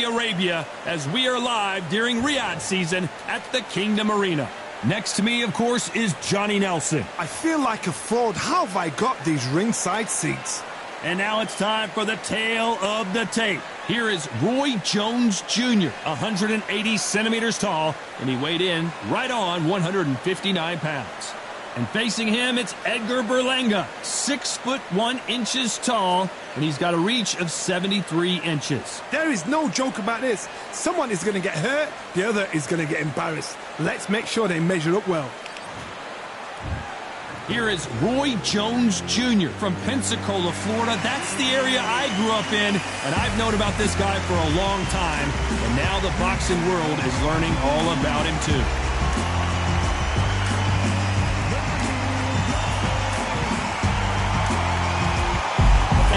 Arabia as we are live during Riyadh season at the Kingdom Arena. Next to me, of course, is Johnny Nelson. I feel like a fraud. How have I got these ringside seats? And now it's time for the tale of the tape. Here is Roy Jones Jr., 180 centimeters tall, and he weighed in right on 159 pounds. And facing him, it's Edgar Berlanga, 6 foot 1 inches tall, and he's got a reach of 73 inches. There is no joke about this. Someone is going to get hurt, the other is going to get embarrassed. Let's make sure they measure up well. Here is Roy Jones Jr. from Pensacola, Florida. That's the area I grew up in, and I've known about this guy for a long time, and now the boxing world is learning all about him too.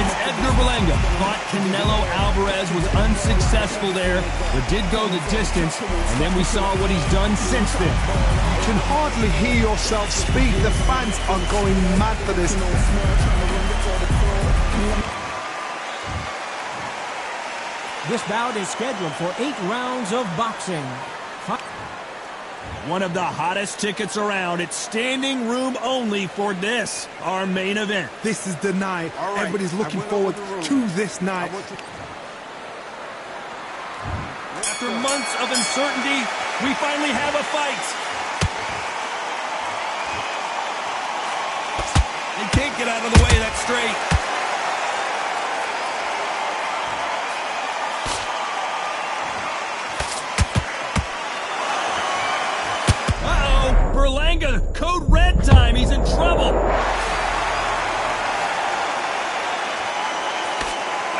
It's Edgar Berlanga. Fought Canelo Alvarez, was unsuccessful there, but did go the distance, and then we saw what he's done since then. You can hardly hear yourself speak. The fans are going mad for this. This bout is scheduled for 8 rounds of boxing. One of the hottest tickets around. It's standing room only for this, our main event. This is the night. Everybody's looking forward to this night. After months of uncertainty, we finally have a fight. They can't get out of the way of that straight. Berlanga, code red time. He's in trouble.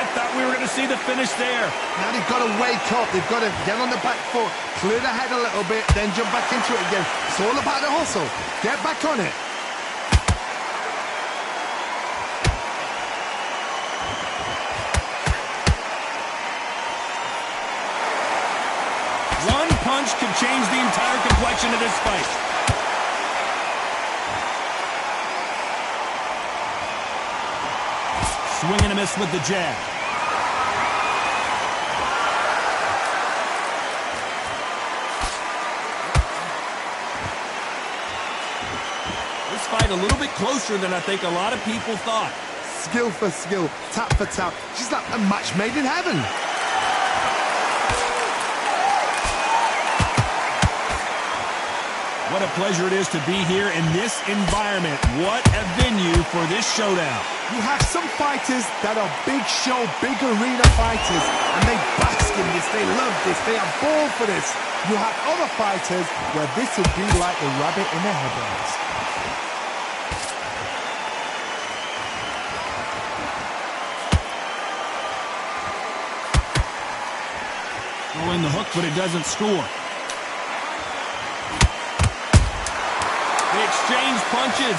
I thought we were going to see the finish there. Now they've got to wake up. They've got to get on the back foot, clear the head a little bit, then jump back into it again. It's all about the hustle. Get back on it. One punch could change the entire complexion of this fight. Swing and a miss with the jab. This fight a little bit closer than I think a lot of people thought. Skill for skill, tap for tap. She's like a match made in heaven. What a pleasure it is to be here in this environment. What a venue for this showdown. You have some fighters that are big show, big arena fighters, and they bask in this, they love this, they are born for this. You have other fighters where this would be like a rabbit in a headlights. Throwing the hook, but it doesn't score. They exchange punches.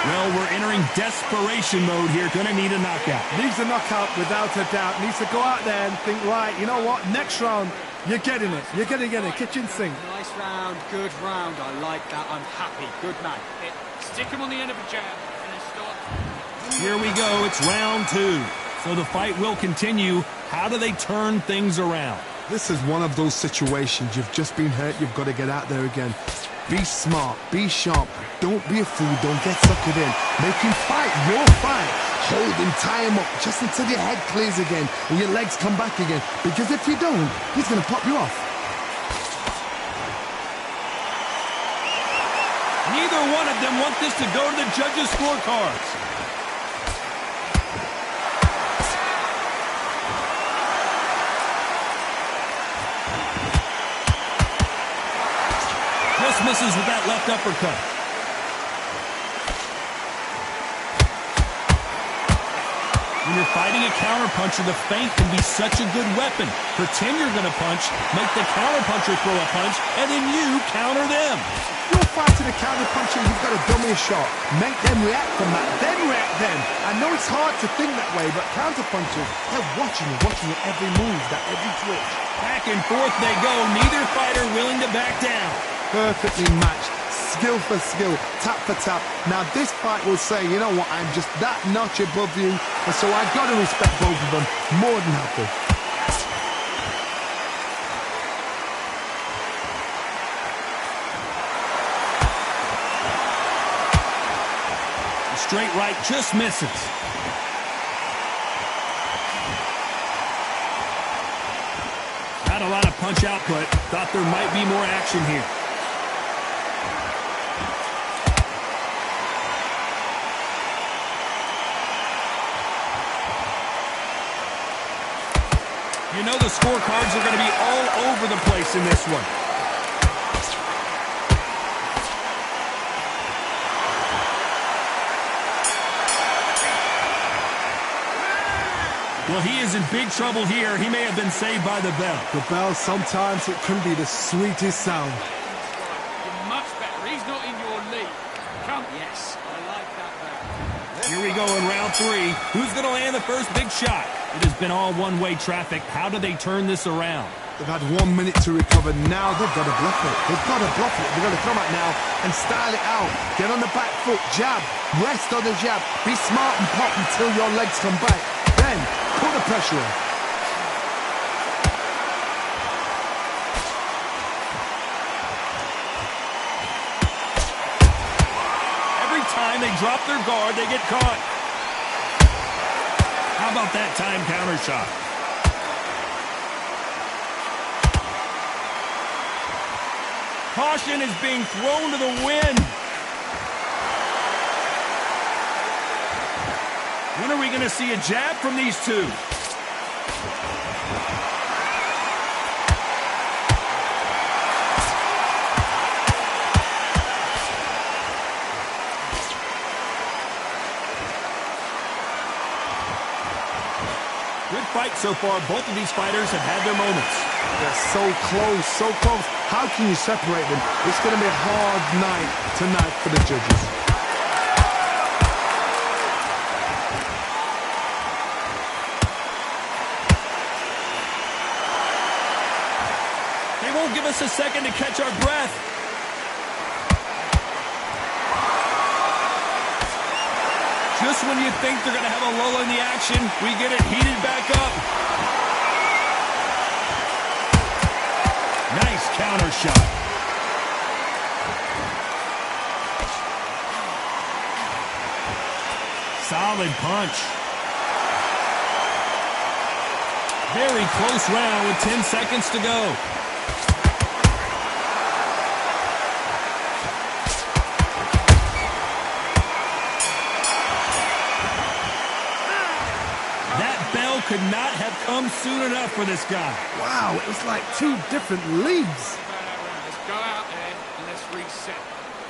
Well, we're entering desperation mode here. Gonna need a knockout. Needs a knockout without a doubt. Needs to go out there and think, right, you know what, next round, you're getting it. You're going to get it. Kitchen sink. Nice round, good round. I like that. I'm happy. Good man. Stick him on the end of a jab and then start. Here we go. It's round 2. So the fight will continue. How do they turn things around? This is one of those situations. You've just been hurt. You've got to get out there again. Be smart. Be sharp. Don't be a fool. Don't get suckered in. Make him fight your fight. Hold him, tie him up just until your head clears again and your legs come back again. Because if you don't, he's going to pop you off. Neither one of them want this to go to the judges' scorecards. Just misses with that left uppercut. When you're fighting a counterpuncher, the feint can be such a good weapon. Pretend you're going to punch, make the counterpuncher throw a punch, and then you counter them. You're fighting a counterpuncher, you've got to dummy a shot. Make them react from that, then react then. I know it's hard to think that way, but counterpunchers, they're watching your every move, that every twitch. Back and forth they go, neither fighter willing to back down. Perfectly matched. skill for skill, tap for tap. Now this fight will say, you know what, I'm just that notch above you, and so I've got to respect both of them more than happy. Straight right just misses. Not a lot of punch output. Thought there might be more action here. You know the scorecards are going to be all over the place in this one. Well, he is in big trouble here. He may have been saved by the bell. The bell, sometimes it can be the sweetest sound. You're much better. He's not in your league. Come. Yes, I like that bell. Here we go in round 3. Who's going to land the first big shot? It has been all one-way traffic. How do they turn this around? They've had 1 minute to recover. Now they've got to bluff it. They've got to bluff it. They've got to come out now and style it out. Get on the back foot, jab, rest on the jab. Be smart and pop until your legs come back. Then put the pressure on. Every time they drop their guard, they get caught. How about that time counter shot? Caution is being thrown to the wind. When are we going to see a jab from these two? Good fight so far. Both of these fighters have had their moments. They're so close, so close. How can you separate them? It's going to be a hard night tonight for the judges. They won't give us a second to catch our breath. Just when you think they're going to have a lull in the action, we get it heated back up. Nice counter shot. Solid punch. Very close round with 10 seconds to go. Could not have come soon enough for this guy. Wow, it was like 2 different leagues. Let's go out there and let's reset.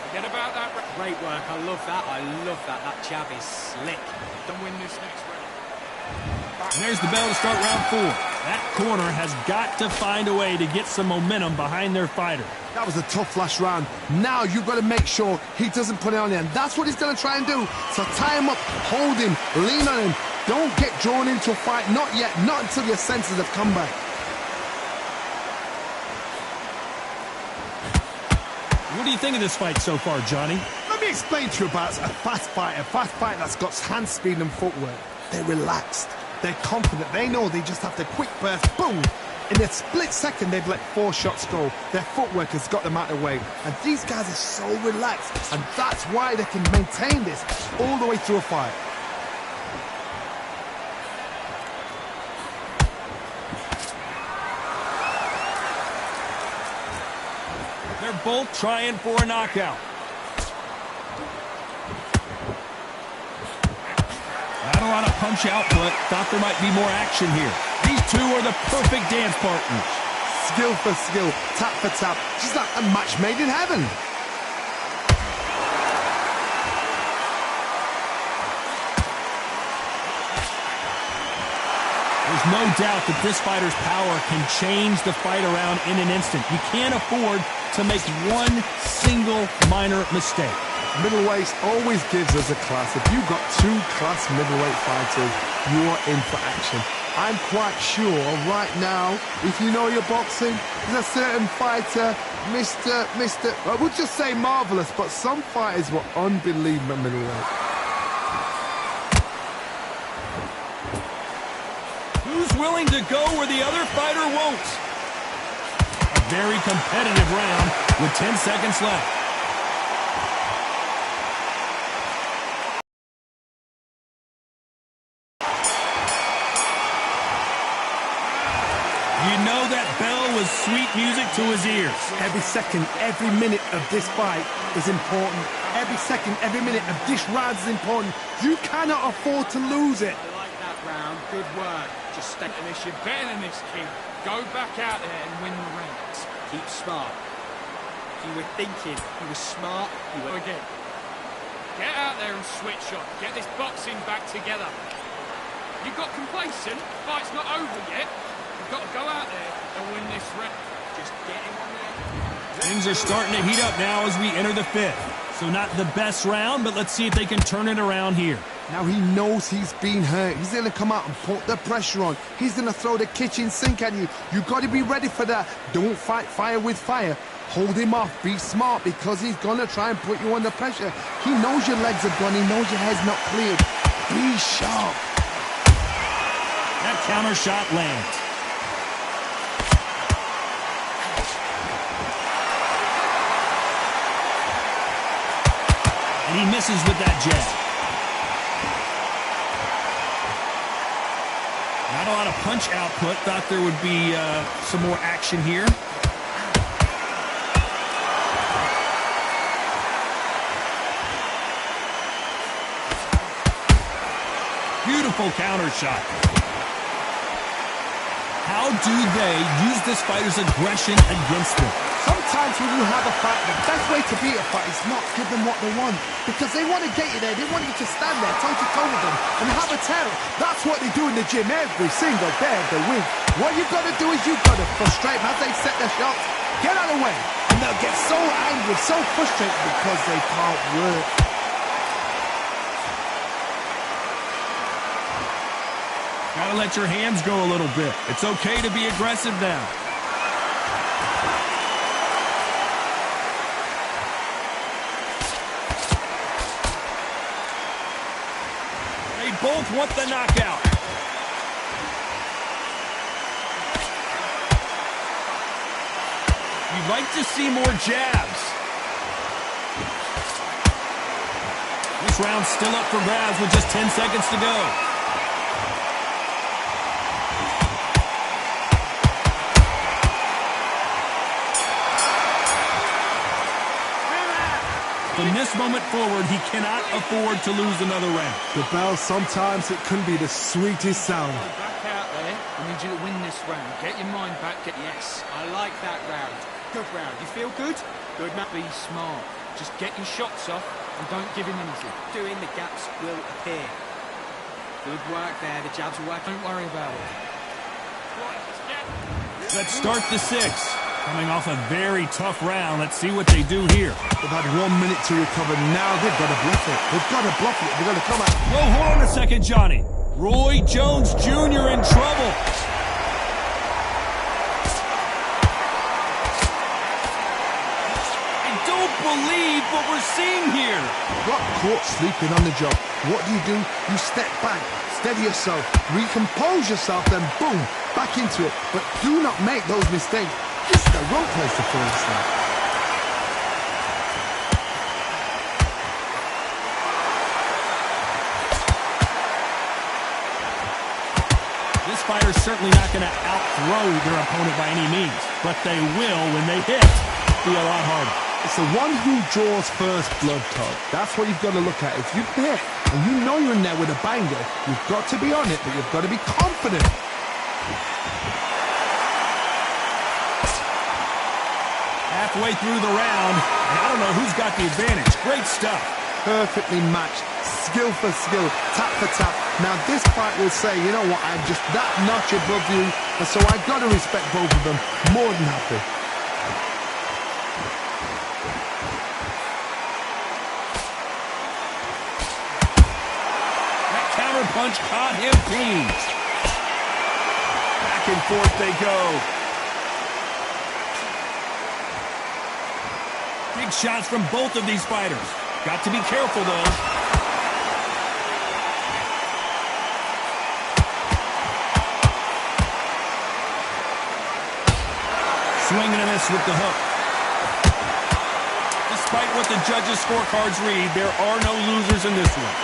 Forget about that. Great work. I love that. I love that. That jab is slick. Don't win this next round. And there's the bell to start round 4. That corner has got to find a way to get some momentum behind their fighter. That was a tough last round. Now you've got to make sure he doesn't put it on the end. That's what he's going to try and do. So tie him up, hold him, lean on him. Don't get drawn into a fight. Not yet. Not until your senses have come back. What do you think of this fight so far, Johnny? Let me explain to you about a fast fight that's got hand speed and footwork. They're relaxed. They're confident. They know they just have to quick burst, boom. In a split second, they've let 4 shots go. Their footwork has got them out of the way. And these guys are so relaxed. And that's why they can maintain this all the way through a fight. They're both trying for a knockout. Not a lot of punch output. Thought there might be more action here. These two are the perfect dance partners. Skill for skill, tap for tap. Just like a match made in heaven. There's no doubt that this fighter's power can change the fight around in an instant. You can't afford to make one single minor mistake. Middleweight always gives us a class. If you've got 2 class middleweight fighters, you are in for action. I'm quite sure right now, if you know your boxing, there's a certain fighter, I would just say marvelous, but some fighters were unbelievable middleweight. Who's willing to go where the other fighter won't? A very competitive round with 10 seconds left. You know that bell was sweet music to his ears. Every second, every minute of this fight is important. Every second, every minute of this round is important. You cannot afford to lose it. I like that round. Good work. Just stay in this. You're better than this, King. Go back out there and win the rounds. Keep smart. You were thinking. You were smart. You were again. Get out there and switch on. Get this boxing back together. You got complacent. Fight's not over yet. You've got to go out there and win this round. Just get him on the end. Things are starting to heat up now as we enter the fifth. So not the best round, but let's see if they can turn it around here. Now he knows he's been hurt. He's going to come out and put the pressure on. He's going to throw the kitchen sink at you. You've got to be ready for that. Don't fight fire with fire. Hold him off. Be smart because he's going to try and put you under pressure. He knows your legs are gone. He knows your head's not cleared. Be sharp. That counter shot lands. And he misses with that jab. Not a lot of punch output. Thought there would be some more action here. Beautiful counter shot. How do they use this fighter's aggression against them? Sometimes when you have a fight, the best way to beat a fight is not give them what they want. Because they want to get you there. They want you to stand there toe-to-toe with them and have a tell. That's what they do in the gym every single day of the week. What you've got to do is you've got to frustrate them as they set their shots. Get out of the way. And they'll get so angry, so frustrated because they can't work. Gotta let your hands go a little bit. It's okay to be aggressive now. They both want the knockout. You'd like to see more jabs. This round's still up for grabs with just 10 seconds to go. From this moment forward, he cannot afford to lose another round. The bell, sometimes it can be the sweetest sound. Back out there. I need you to win this round. Get your mind back. Yes, I like that round. Good round. You feel good? Good, Matt. Be smart. Just get your shots off and don't give him anything. Doing the gaps will appear. Good work there. The jabs will work. Don't worry about it. Let's start the sixth. Coming off a very tough round. Let's see what they do here. They've had 1 minute to recover. Now they've got to bluff it. They've got to bluff it. They've got to come out. Whoa, hold on a second, Johnny. Roy Jones Jr. in trouble. I don't believe what we're seeing here. Got caught sleeping on the job. What do? You step back, steady yourself, recompose yourself, then boom, back into it. But do not make those mistakes. This is the wrong place to fall asleep. This fighter's certainly not going to out-throw their opponent by any means, but they will, when they hit, be a lot harder. It's the one who draws first blood, Todd. That's what you've got to look at. If you hit and you know you're in there with a banger, you've got to be on it, but you've got to be confident. Halfway through the round, and I don't know who's got the advantage. Great stuff. Perfectly matched, skill for skill, tap for tap. Now this fight will say, you know what, I'm just that notch above you, and so I've got to respect both of them. More than happy. That counter punch caught him clean. and forth they go. Big shots from both of these fighters. Got to be careful, though. Swinging a miss with the hook. Despite what the judges' scorecards read, there are no losers in this one.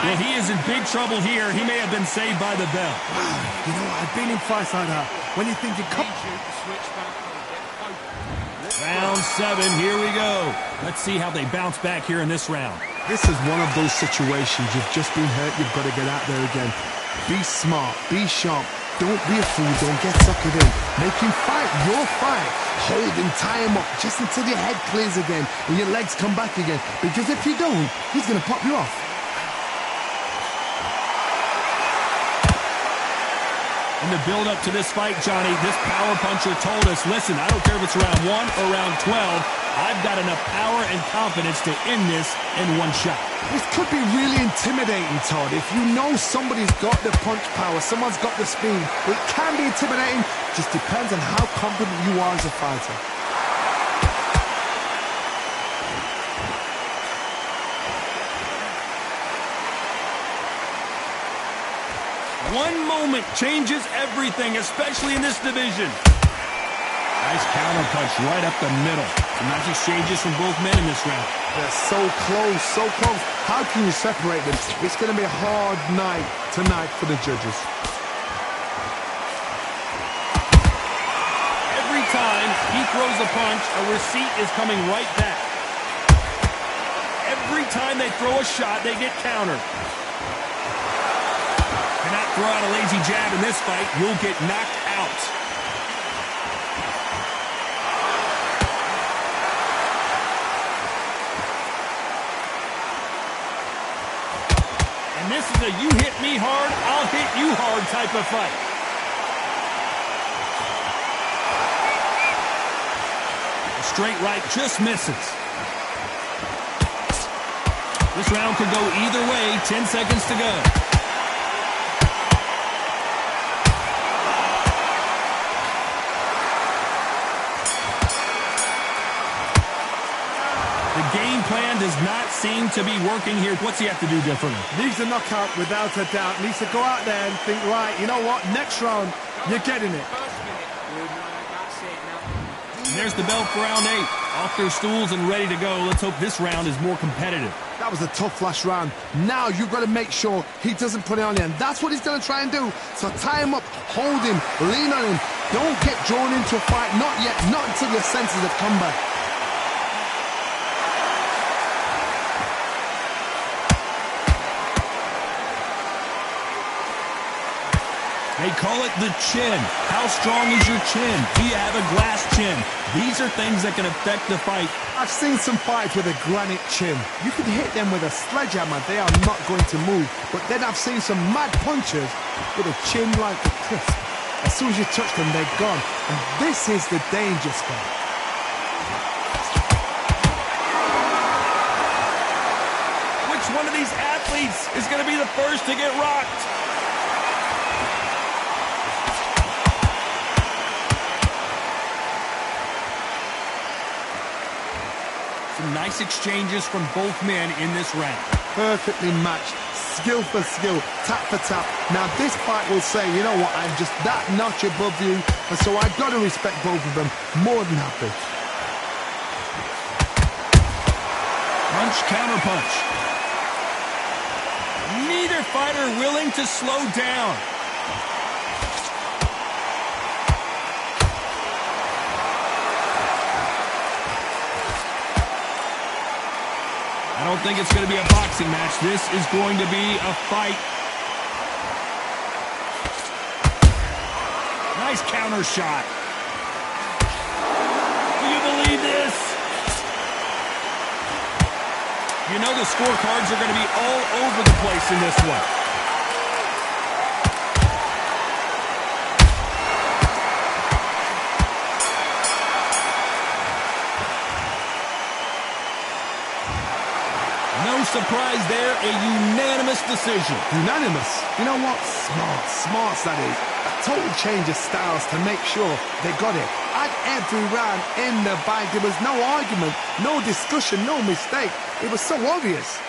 Well, he is in big trouble here. He may have been saved by the bell. You know, I've been in fights like that. When you think you come... Round 7, here we go. Let's see how they bounce back here in this round. This is one of those situations. You've just been hurt. You've got to get out there again. Be smart. Be sharp. Don't be a fool. Don't get suckered in. Make him fight your fight. Hold him, tie him up, just until your head clears again and your legs come back again. Because if you don't, he's going to pop you off. In the build-up to this fight, Johnny, this power puncher told us, listen, I don't care if it's round 1 or round 12, I've got enough power and confidence to end this in one shot. This could be really intimidating, Todd. If you know somebody's got the punch power, someone's got the speed, it can be intimidating. Just depends on how confident you are as a fighter. One moment changes everything, especially in this division. Nice counter punch right up the middle. Some nice exchanges from both men in this round. They're so close, so close. How can you separate them? It's going to be a hard night tonight for the judges. Every time he throws a punch, a receipt is coming right back. Every time they throw a shot, they get countered. Cannot throw out a lazy jab in this fight. You'll get knocked out. And this is a you hit me hard, I'll hit you hard type of fight. A straight right just misses. This round could go either way. 10 seconds to go. The game plan does not seem to be working here. What's he have to do differently? Needs a knockout without a doubt. Needs to go out there and think, right, you know what, next round, you're getting it. And there's the bell for round 8. Off their stools and ready to go. Let's hope this round is more competitive. That was a tough last round. Now you've got to make sure he doesn't put it on you. And that's what he's going to try and do. So tie him up, hold him, lean on him. Don't get drawn into a fight. Not yet. Not until your senses have come back. They call it the chin. How strong is your chin? Do you have a glass chin? These are things that can affect the fight. I've seen some fights with a granite chin. You can hit them with a sledgehammer, they are not going to move. But then I've seen some mad punchers with a chin like a crisp. As soon as you touch them, they're gone. And this is the danger spot. Which one of these athletes is going to be the first to get rocked? Some nice exchanges from both men in this round. Perfectly matched, skill for skill, tap for tap. Now this fight will say, you know what, I'm just that notch above you, and so I've got to respect both of them more than happy. Punch, counter punch. Neither fighter willing to slow down. I don't think it's going to be a boxing match. This is going to be a fight. Nice counter shot. Do you believe this? You know the scorecards are going to be all over the place in this one. prize there, a unanimous decision. Unanimous. You know what? Smart that is. A total change of styles to make sure they got it. At every round in the bag, there was no argument, no discussion, no mistake. It was so obvious.